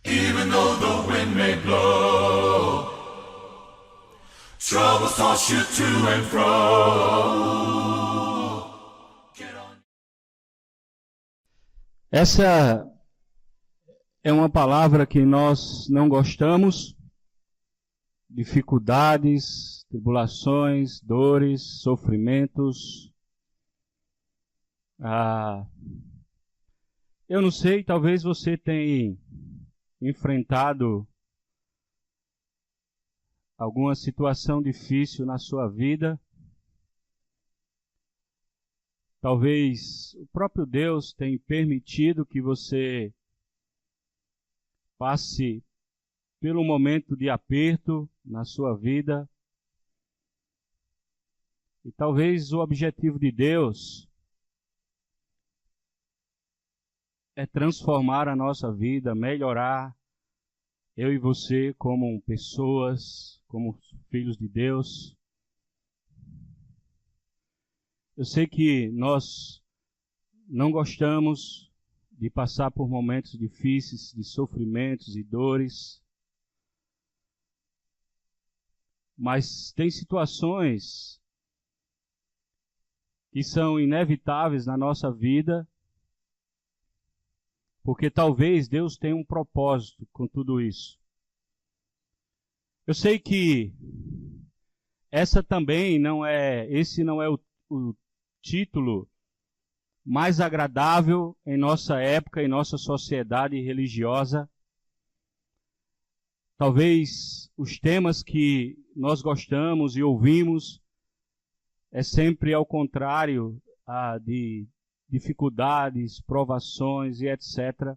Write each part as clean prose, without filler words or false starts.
Even though the wind may blow, troubles toss you to and fro. Essa é uma palavra que nós não gostamos. Dificuldades, tribulações, dores, sofrimentos. Eu não sei, talvez você tenha enfrentado alguma situação difícil na sua vida. Talvez o próprio Deus tenha permitido que você passe pelo momento de aperto na sua vida. E talvez o objetivo de Deus é transformar a nossa vida, melhorar eu e você como pessoas, como filhos de Deus. Eu sei que nós não gostamos de passar por momentos difíceis, de sofrimentos e dores. Mas tem situações que são inevitáveis na nossa vida, porque talvez Deus tenha um propósito com tudo isso. Eu sei que esse não é o título mais agradável em nossa época, em nossa sociedade religiosa. Talvez os temas que nós gostamos e ouvimos é sempre ao contrário de dificuldades, provações e etc.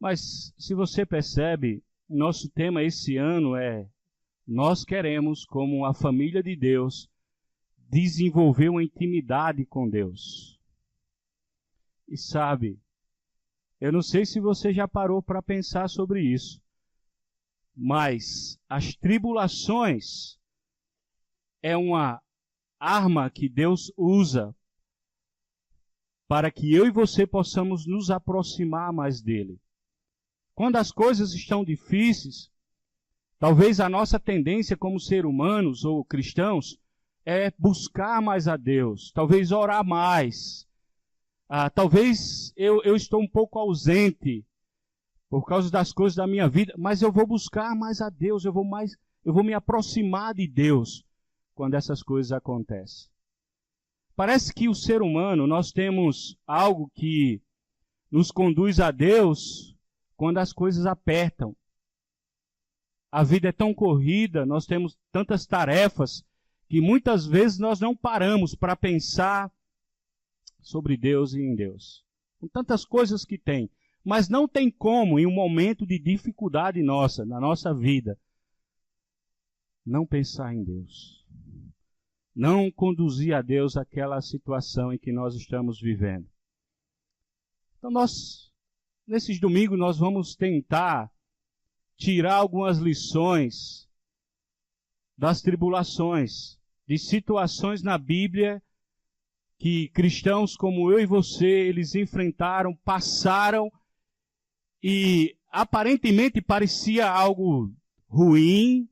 Mas se você percebe, nosso tema esse ano é: nós queremos, como a família de Deus, desenvolver uma intimidade com Deus. E sabe, eu não sei se você já parou para pensar sobre isso, mas as tribulações é uma arma que Deus usa para que eu e você possamos nos aproximar mais dele. Quando as coisas estão difíceis, talvez a nossa tendência como seres humanos ou cristãos é buscar mais a Deus, talvez orar mais. Talvez eu estou um pouco ausente por causa das coisas da minha vida, mas eu vou buscar mais a Deus, eu vou me aproximar de Deus quando essas coisas acontecem. Parece que o ser humano, nós temos algo que nos conduz a Deus quando as coisas apertam. A vida é tão corrida, nós temos tantas tarefas, que muitas vezes nós não paramos para pensar sobre Deus e em Deus. Com tantas coisas que tem. Mas não tem como, em um momento de dificuldade na nossa vida, não pensar em Deus. Não conduzir a Deus àquela situação em que nós estamos vivendo. Então nesses domingos, nós vamos tentar tirar algumas lições das tribulações, de situações na Bíblia que cristãos como eu e você, eles enfrentaram, passaram, e aparentemente parecia algo ruim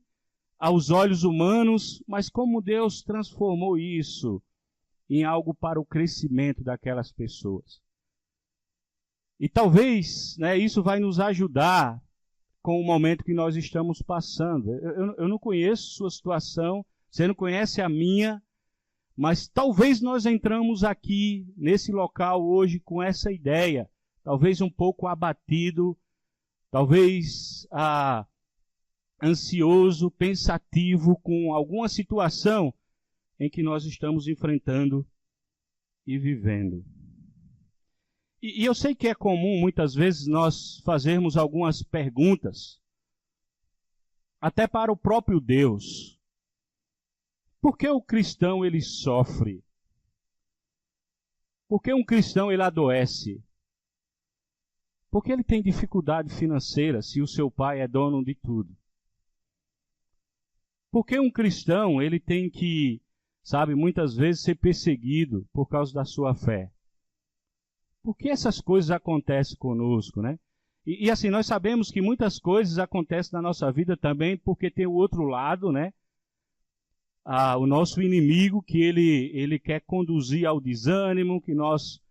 aos olhos humanos, mas como Deus transformou isso em algo para o crescimento daquelas pessoas. E talvez isso vai nos ajudar com o momento que nós estamos passando. Eu não conheço sua situação, você não conhece a minha, mas talvez nós entramos aqui, nesse local hoje, com essa ideia, talvez um pouco abatido, talvez ansioso, pensativo, com alguma situação em que nós estamos enfrentando e vivendo. E eu sei que é comum, muitas vezes, nós fazermos algumas perguntas, até para o próprio Deus. Por que o cristão ele sofre? Por que um cristão ele adoece? Por que ele tem dificuldade financeira se o seu pai é dono de tudo? Por que um cristão ele tem que, muitas vezes ser perseguido por causa da sua fé? Por que essas coisas acontecem conosco, né? E assim, nós sabemos que muitas coisas acontecem na nossa vida também porque tem o outro lado, né? O nosso inimigo, que ele quer conduzir ao desânimo, que nós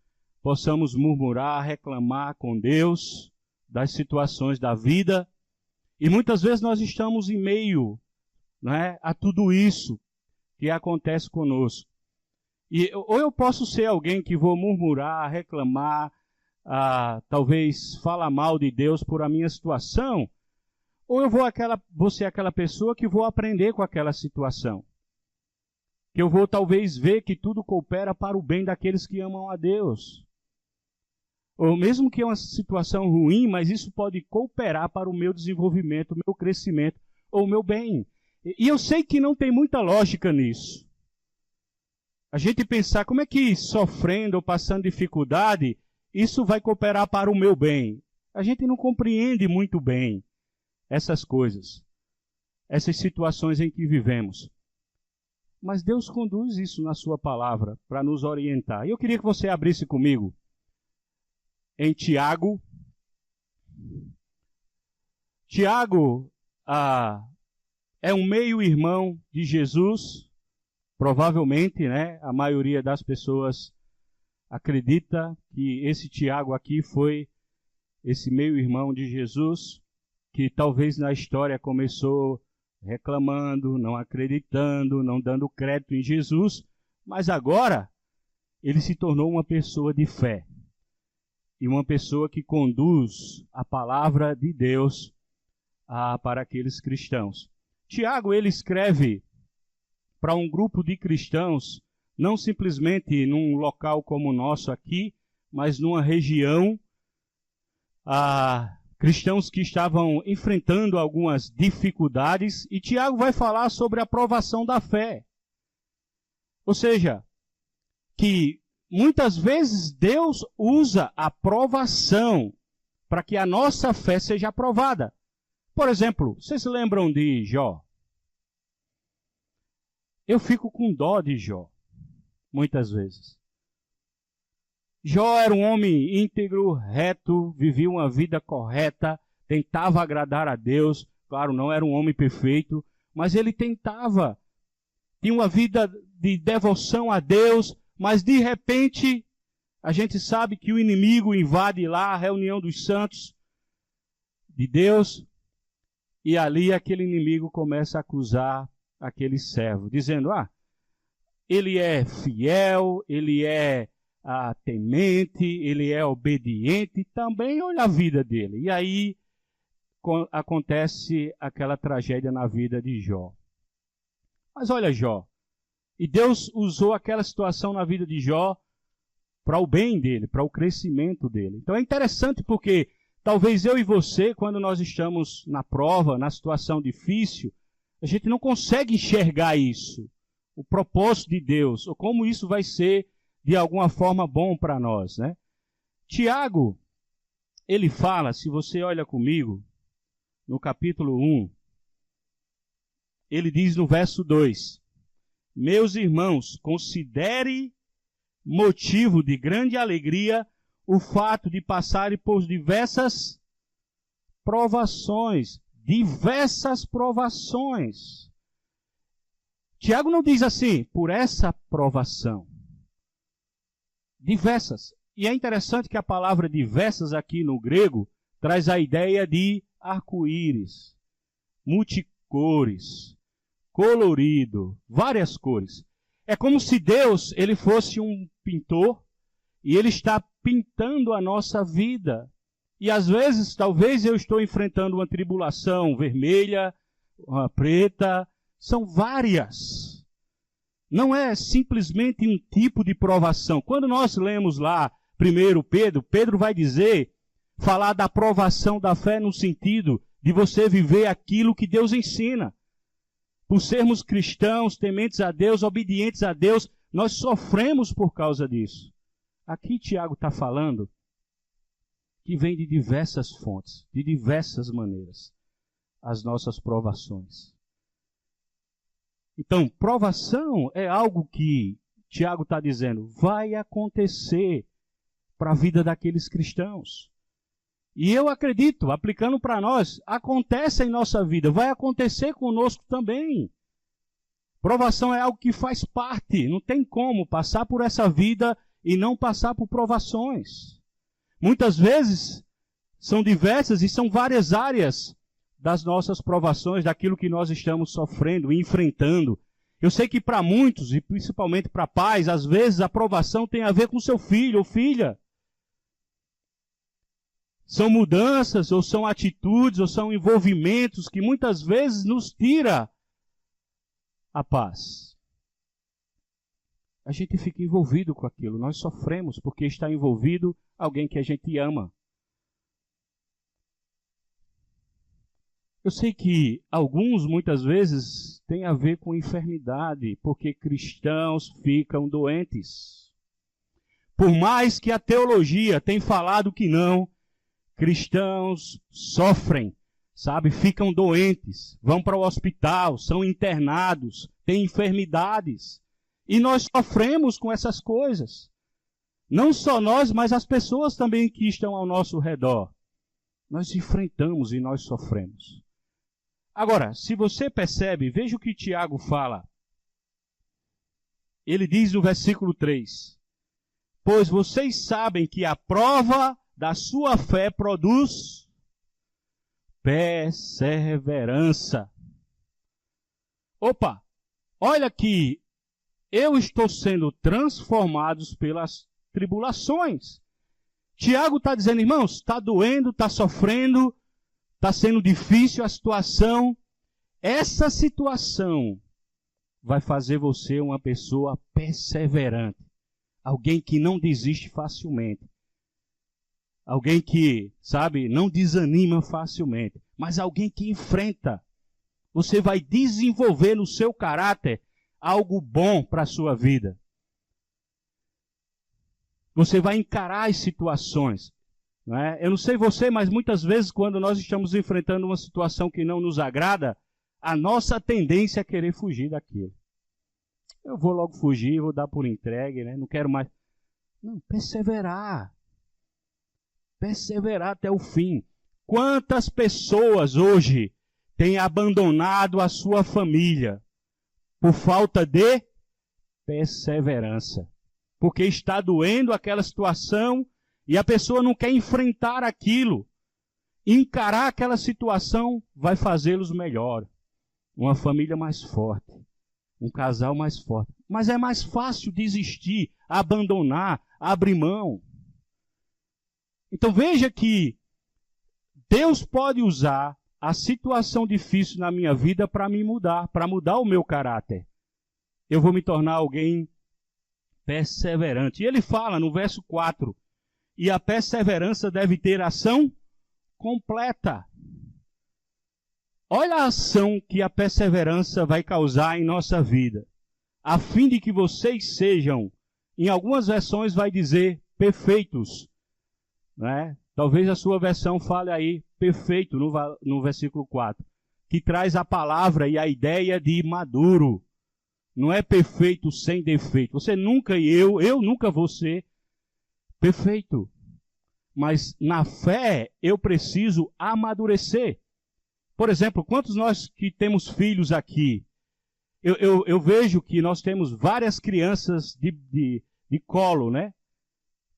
possamos murmurar, reclamar com Deus das situações da vida. E muitas vezes nós estamos em meio, né, a tudo isso que acontece conosco. Ou eu posso ser alguém que vou murmurar, reclamar, talvez falar mal de Deus por a minha situação, ou eu vou ser aquela pessoa que vou aprender com aquela situação. Que eu vou talvez ver que tudo coopera para o bem daqueles que amam a Deus. Ou mesmo que é uma situação ruim, mas isso pode cooperar para o meu desenvolvimento, o meu crescimento, ou o meu bem. E eu sei que não tem muita lógica nisso. A gente pensar como é que sofrendo ou passando dificuldade, isso vai cooperar para o meu bem. A gente não compreende muito bem essas coisas, essas situações em que vivemos. Mas Deus conduz isso na sua palavra para nos orientar. E eu queria que você abrisse comigo em Tiago. Tiago é um meio-irmão de Jesus, provavelmente, né? A maioria das pessoas acredita que esse Tiago aqui foi esse meio-irmão de Jesus, que talvez na história começou reclamando, não acreditando, não dando crédito em Jesus, mas agora ele se tornou uma pessoa de fé e uma pessoa que conduz a palavra de Deus para aqueles cristãos. Tiago, ele escreve para um grupo de cristãos, não simplesmente num local como o nosso aqui, mas numa região, cristãos que estavam enfrentando algumas dificuldades, e Tiago vai falar sobre a provação da fé. Ou seja, que muitas vezes Deus usa a provação para que a nossa fé seja aprovada. Por exemplo, vocês lembram de Jó? Eu fico com dó de Jó, muitas vezes. Jó era um homem íntegro, reto, vivia uma vida correta, tentava agradar a Deus. Claro, não era um homem perfeito, mas ele tentava. Tinha uma vida de devoção a Deus, mas de repente, a gente sabe que o inimigo invade lá a reunião dos santos de Deus, e ali aquele inimigo começa a acusar aquele servo, dizendo, ele é fiel, ele é temente, ele é obediente, também olha a vida dele. E aí acontece aquela tragédia na vida de Jó. Mas olha Jó, e Deus usou aquela situação na vida de Jó para o bem dele, para o crescimento dele. Então é interessante porque talvez eu e você, quando nós estamos na prova, na situação difícil, a gente não consegue enxergar isso, o propósito de Deus, ou como isso vai ser de alguma forma bom para nós, né? Tiago, ele fala, se você olha comigo, no capítulo 1, ele diz no verso 2, meus irmãos, considere motivo de grande alegria o fato de passarem por diversas provações. Tiago não diz assim, por essa provação. Diversas. E é interessante que a palavra diversas aqui no grego traz a ideia de arco-íris, multicores, colorido, várias cores. É como se Deus ele fosse um pintor e ele está pintando a nossa vida. E às vezes, talvez eu estou enfrentando uma tribulação vermelha, uma preta, são várias. Não é simplesmente um tipo de provação. Quando nós lemos lá, primeiro Pedro vai falar da provação da fé no sentido de você viver aquilo que Deus ensina. Por sermos cristãos, tementes a Deus, obedientes a Deus, nós sofremos por causa disso. Aqui Tiago está falando que vem de diversas fontes, de diversas maneiras, as nossas provações. Então, provação é algo que Tiago está dizendo, vai acontecer para a vida daqueles cristãos. E eu acredito, aplicando para nós, acontece em nossa vida, vai acontecer conosco também. Provação é algo que faz parte, não tem como passar por essa vida e não passar por provações. Muitas vezes são diversas e são várias áreas das nossas provações, daquilo que nós estamos sofrendo e enfrentando. Eu sei que para muitos, e principalmente para pais, às vezes a provação tem a ver com seu filho ou filha. São mudanças, ou são atitudes, ou são envolvimentos que muitas vezes nos tira a paz. A gente fica envolvido com aquilo, nós sofremos porque está envolvido alguém que a gente ama. Eu sei que alguns, muitas vezes, têm a ver com enfermidade, porque cristãos ficam doentes. Por mais que a teologia tenha falado que não, cristãos sofrem, sabe? Ficam doentes, vão para o hospital, são internados, têm enfermidades. E nós sofremos com essas coisas. Não só nós, mas as pessoas também que estão ao nosso redor. Nós enfrentamos e nós sofremos. Agora, se você percebe, veja o que Tiago fala. Ele diz no versículo 3: pois vocês sabem que a prova da sua fé produz perseverança. Opa, olha que eu estou sendo transformado pelas tribulações. Tiago está dizendo, irmãos, está doendo, está sofrendo, está sendo difícil a situação. Essa situação vai fazer você uma pessoa perseverante. Alguém que não desiste facilmente. Alguém que, sabe, não desanima facilmente. Mas alguém que enfrenta. Você vai desenvolver no seu caráter algo bom para a sua vida. Você vai encarar as situações. Não é? Eu não sei você, mas muitas vezes quando nós estamos enfrentando uma situação que não nos agrada, a nossa tendência é querer fugir daquilo. Eu vou logo fugir, vou dar por entregue, né? Não quero mais. Não, perseverar. Perseverar até o fim. Quantas pessoas hoje têm abandonado a sua família por falta de perseverança? Porque está doendo aquela situação e a pessoa não quer enfrentar aquilo. Encarar aquela situação vai fazê-los melhor. Uma família mais forte. Um casal mais forte. Mas é mais fácil desistir, abandonar, abrir mão. Então veja que Deus pode usar a situação difícil na minha vida para me mudar, para mudar o meu caráter. Eu vou me tornar alguém perseverante. E ele fala no verso 4, e a perseverança deve ter ação completa. Olha a ação que a perseverança vai causar em nossa vida, a fim de que vocês sejam, em algumas versões vai dizer, perfeitos. Né? Talvez a sua versão fale aí, perfeito, no versículo 4, que traz a palavra e a ideia de maduro. Não é perfeito sem defeito. Você nunca e eu nunca vou ser perfeito. Mas na fé eu preciso amadurecer. Por exemplo, quantos nós que temos filhos aqui, eu vejo que nós temos várias crianças de colo, né?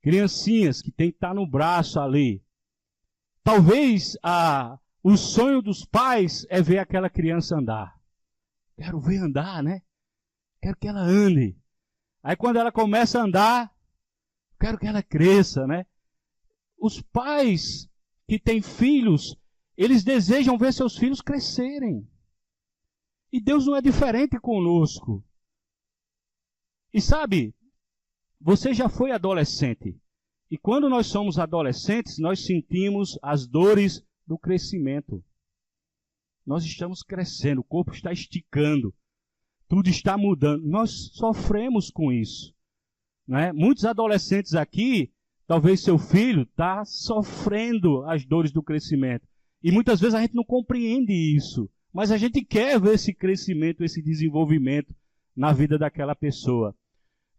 Criancinhas que tem que estar no braço ali. Talvez o sonho dos pais é ver aquela criança andar. Quero ver andar, né? Quero que ela ande. Aí quando ela começa a andar, quero que ela cresça, né? Os pais que têm filhos, eles desejam ver seus filhos crescerem. E Deus não é diferente conosco. E sabe, você já foi adolescente. E quando nós somos adolescentes, nós sentimos as dores do crescimento. Nós estamos crescendo, o corpo está esticando. Tudo está mudando. Nós sofremos com isso. Né? Muitos adolescentes aqui, talvez seu filho está sofrendo as dores do crescimento. E muitas vezes a gente não compreende isso. Mas a gente quer ver esse crescimento, esse desenvolvimento na vida daquela pessoa.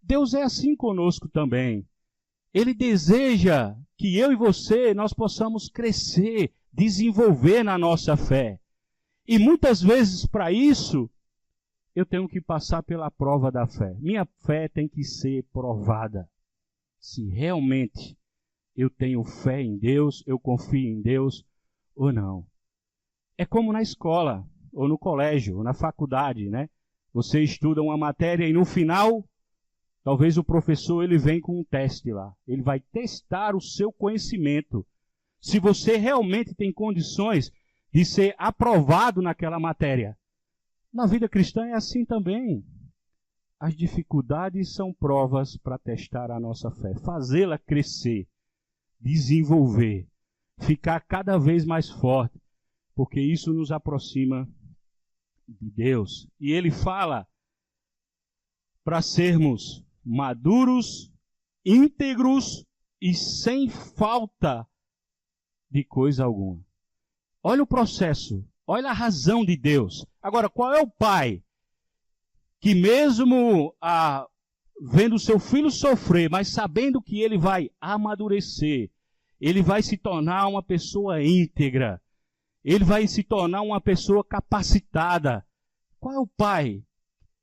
Deus é assim conosco também. Ele deseja que eu e você, nós possamos crescer, desenvolver na nossa fé. E muitas vezes, para isso, eu tenho que passar pela prova da fé. Minha fé tem que ser provada. Se realmente eu tenho fé em Deus, eu confio em Deus ou não. É como na escola, ou no colégio, ou na faculdade, né? Você estuda uma matéria e no final, talvez o professor ele vem com um teste lá. Ele vai testar o seu conhecimento. Se você realmente tem condições de ser aprovado naquela matéria. Na vida cristã é assim também. As dificuldades são provas para testar a nossa fé, fazê-la crescer, desenvolver, ficar cada vez mais forte, porque isso nos aproxima de Deus. E ele fala para sermos maduros, íntegros e sem falta de coisa alguma. Olha o processo, olha a razão de Deus. Agora, qual é o pai que mesmo vendo seu filho sofrer, mas sabendo que ele vai amadurecer, ele vai se tornar uma pessoa íntegra, ele vai se tornar uma pessoa capacitada. Qual é o pai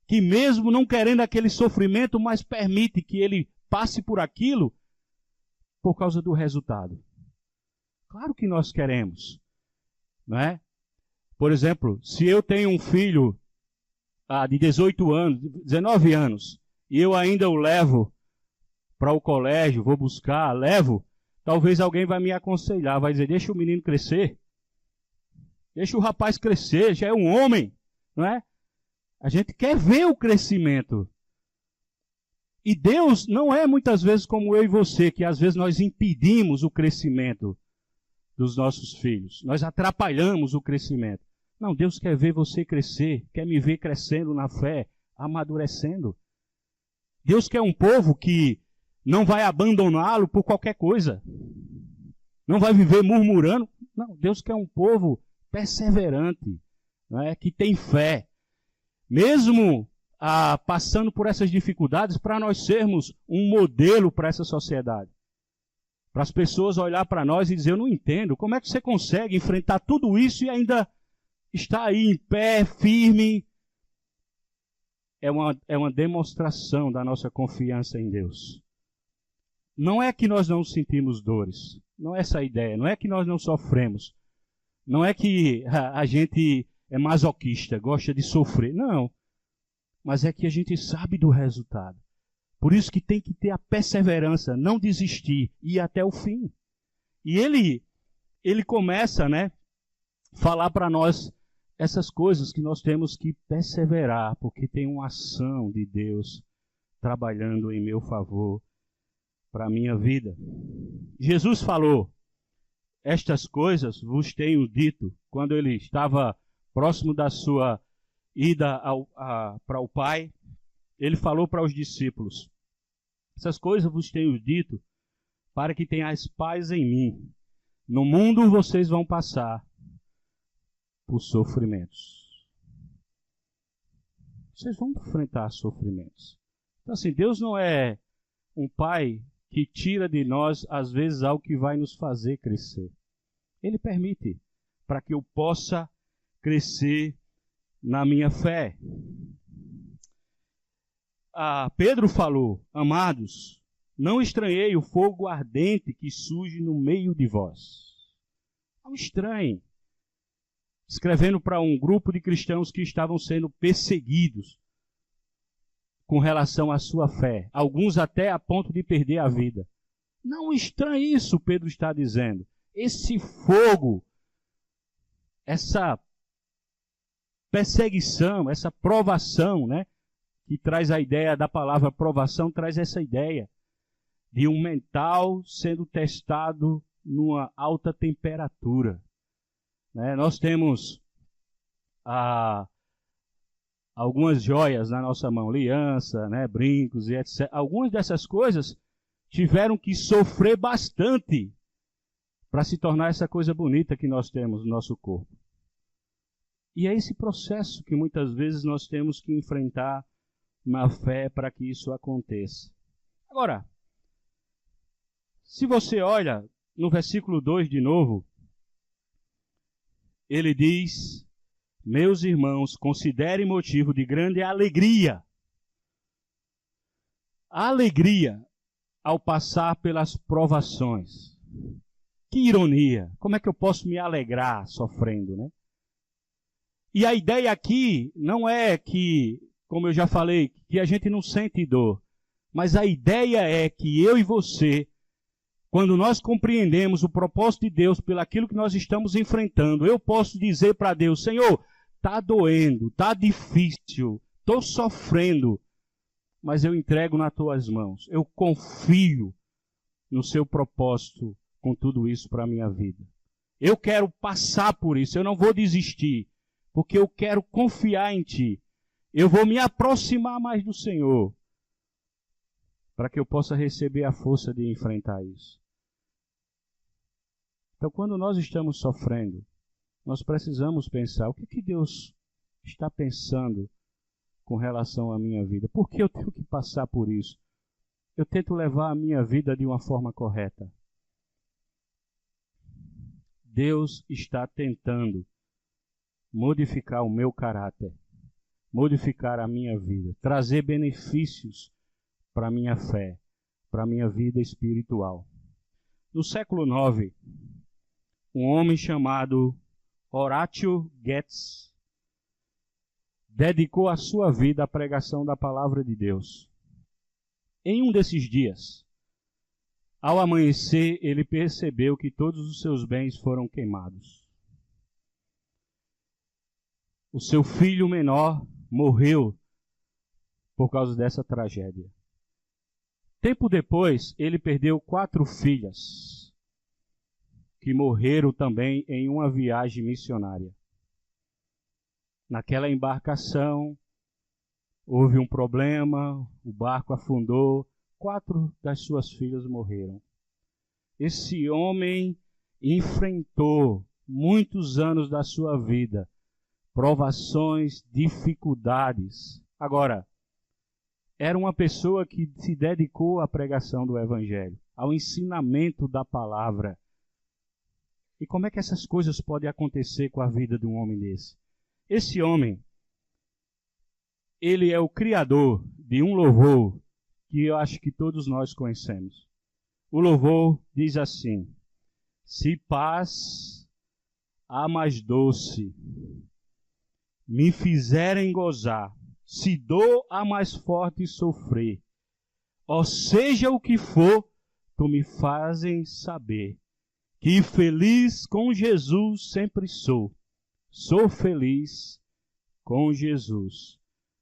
que mesmo não querendo aquele sofrimento, mas permite que ele passe por aquilo por causa do resultado? Claro que nós queremos, não é? Por exemplo, se eu tenho um filho de 18 anos, 19 anos, e eu ainda o levo para o colégio, vou buscar, levo, talvez alguém vai me aconselhar, vai dizer, deixa o menino crescer, deixa o rapaz crescer, já é um homem, não é? A gente quer ver o crescimento. E Deus não é muitas vezes como eu e você, que às vezes nós impedimos o crescimento dos nossos filhos. Nós atrapalhamos o crescimento. Não, Deus quer ver você crescer, quer me ver crescendo na fé, amadurecendo. Deus quer um povo que não vai abandoná-lo por qualquer coisa. Não vai viver murmurando. Não, Deus quer um povo perseverante, não é? Que tem fé. Mesmo passando por essas dificuldades, para nós sermos um modelo para essa sociedade. Para as pessoas olhar para nós e dizer, eu não entendo, como é que você consegue enfrentar tudo isso e ainda está aí em pé, firme? É uma demonstração da nossa confiança em Deus. Não é que nós não sentimos dores, não é essa a ideia, não é que nós não sofremos, não é que a gente é masoquista, gosta de sofrer, não. Mas é que a gente sabe do resultado. Por isso que tem que ter a perseverança, não desistir, ir até o fim. E ele começa, né, falar para nós essas coisas que nós temos que perseverar, porque tem uma ação de Deus trabalhando em meu favor para a minha vida. Jesus falou, estas coisas vos tenho dito, quando ele estava próximo da sua ida para o Pai, ele falou para os discípulos, essas coisas vos tenho dito para que tenhais paz em mim. No mundo vocês vão passar por sofrimentos. Vocês vão enfrentar sofrimentos. Então assim, Deus não é um pai que tira de nós, às vezes, algo que vai nos fazer crescer. Ele permite para que eu possa crescer na minha fé. Pedro falou, amados, não estranhei o fogo ardente que surge no meio de vós. Não estranhe. Escrevendo para um grupo de cristãos que estavam sendo perseguidos com relação à sua fé. Alguns até a ponto de perder a vida. Não estranhe isso, Pedro está dizendo. Esse fogo, essa perseguição, essa provação, né? Que traz a ideia da palavra provação, traz essa ideia de um mental sendo testado numa alta temperatura. Né? Nós temos algumas joias na nossa mão, aliança, né? Brincos e etc. Algumas dessas coisas tiveram que sofrer bastante para se tornar essa coisa bonita que nós temos no nosso corpo. E é esse processo que muitas vezes nós temos que enfrentar na fé para que isso aconteça. Agora, Se você olha no versículo 2 de novo, ele diz: meus irmãos, considerem motivo de grande alegria. A alegria ao passar pelas provações. Que ironia! Como é que eu posso me alegrar sofrendo, né? E a ideia aqui não é que, como eu já falei, que a gente não sente dor. Mas a ideia é que eu e você, quando nós compreendemos o propósito de Deus pelaquilo que nós estamos enfrentando, eu posso dizer para Deus: Senhor, está doendo, está difícil, estou sofrendo, mas eu entrego nas tuas mãos. Eu confio no seu propósito com tudo isso para a minha vida. Eu quero passar por isso, eu não vou desistir, porque eu quero confiar em ti. Eu vou me aproximar mais do Senhor, para que eu possa receber a força de enfrentar isso. Então, quando nós estamos sofrendo, nós precisamos pensar: o que Deus está pensando com relação à minha vida? Por que eu tenho que passar por isso? Eu tento levar a minha vida de uma forma correta. Deus está tentando modificar o meu caráter, modificar a minha vida, trazer benefícios para a minha fé, para a minha vida espiritual. No século IX, um homem chamado Horatio Guedes dedicou a sua vida à pregação da palavra de Deus. Em um desses dias, ao amanhecer, ele percebeu que todos os seus bens foram queimados. O seu filho menor morreu por causa dessa tragédia. Tempo depois, ele perdeu 4 filhas, que morreram também em uma viagem missionária. Naquela embarcação, houve um problema, o barco afundou, 4 das suas filhas morreram. Esse homem enfrentou muitos anos da sua vida, provações, dificuldades. Agora, era uma pessoa que se dedicou à pregação do Evangelho, ao ensinamento da palavra. E como é que essas coisas podem acontecer com a vida de um homem desse? Esse homem, ele é o criador de um louvor que eu acho que todos nós conhecemos. O louvor diz assim: se paz a mais doce me fizerem gozar, se dor a mais forte sofrer, ou seja o que for, tu me fazem saber que feliz com Jesus sempre sou. Sou feliz com Jesus.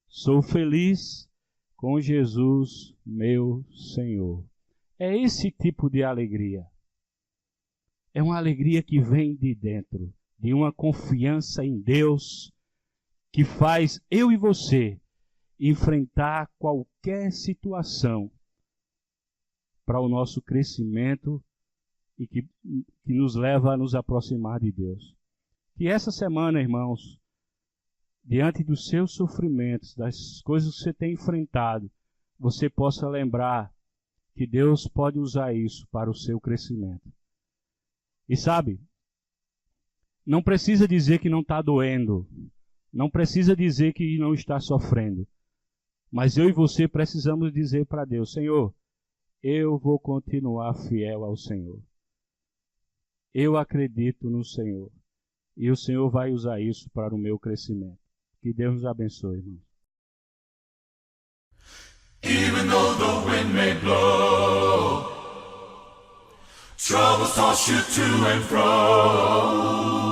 Sou feliz com Jesus, meu Senhor. É esse tipo de alegria. É uma alegria que vem de dentro, de uma confiança em Deus, que faz eu e você enfrentar qualquer situação para o nosso crescimento e que nos leva a nos aproximar de Deus. Que essa semana, irmãos, diante dos seus sofrimentos, das coisas que você tem enfrentado, você possa lembrar que Deus pode usar isso para o seu crescimento. E sabe, não precisa dizer que não está doendo, não precisa dizer que não está sofrendo, mas eu e você precisamos dizer para Deus: Senhor, eu vou continuar fiel ao Senhor. Eu acredito no Senhor. E o Senhor vai usar isso para o meu crescimento. Que Deus nos abençoe, irmãos. Even though the wind may blow, troubles toss you to and fro.